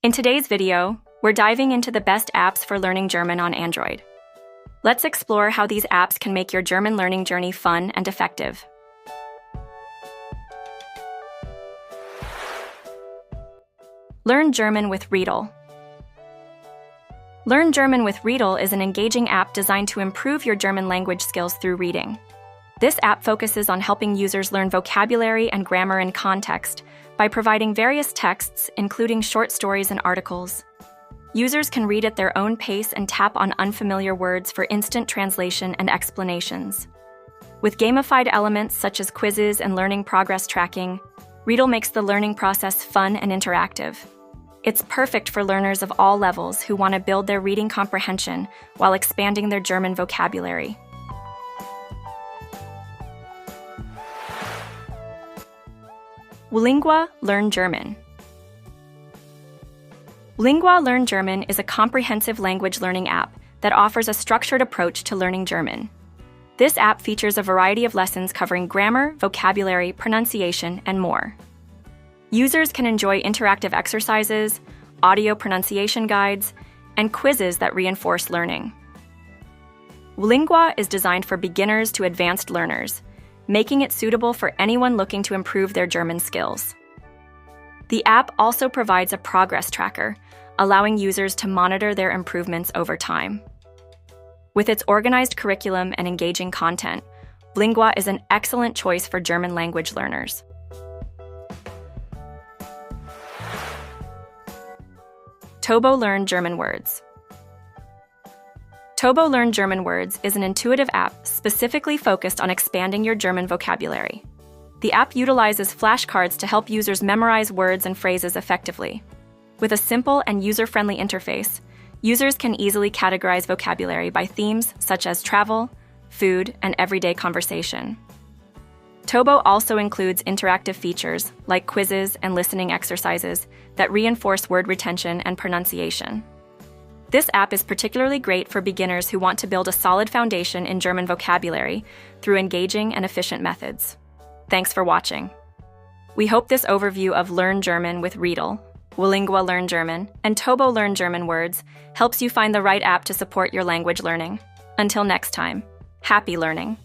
In today's video, we're diving into the best apps for learning German on Android. Let's explore how these apps can make your German learning journey fun and effective. Learn German with Readle. Learn German with Readle is an engaging app designed to improve your German language skills through reading. This app focuses on helping users learn vocabulary and grammar in context by providing various texts, including short stories and articles. Users can read at their own pace and tap on unfamiliar words for instant translation and explanations. With gamified elements such as quizzes and learning progress tracking, Readle makes the learning process fun and interactive. It's perfect for learners of all levels who want to build their reading comprehension while expanding their German vocabulary. Wlingua Learn German. Wlingua Learn German is a comprehensive language learning app that offers a structured approach to learning German. This app features a variety of lessons covering grammar, vocabulary, pronunciation, and more. Users can enjoy interactive exercises, audio pronunciation guides, and quizzes that reinforce learning. Wlingua is designed for beginners to advanced learners, making it suitable for anyone looking to improve their German skills. The app also provides a progress tracker, allowing users to monitor their improvements over time. With its organized curriculum and engaging content, Wlingua is an excellent choice for German language learners. Tobo Learn German Words. Tobo Learn German Words is an intuitive app specifically focused on expanding your German vocabulary. The app utilizes flashcards to help users memorize words and phrases effectively. With a simple and user-friendly interface, users can easily categorize vocabulary by themes such as travel, food, and everyday conversation. Tobo also includes interactive features like quizzes and listening exercises that reinforce word retention and pronunciation. This app is particularly great for beginners who want to build a solid foundation in German vocabulary through engaging and efficient methods. Thanks for watching. We hope this overview of Learn German with Readle, Wlingua Learn German, and Tobo Learn German Words helps you find the right app to support your language learning. Until next time, happy learning!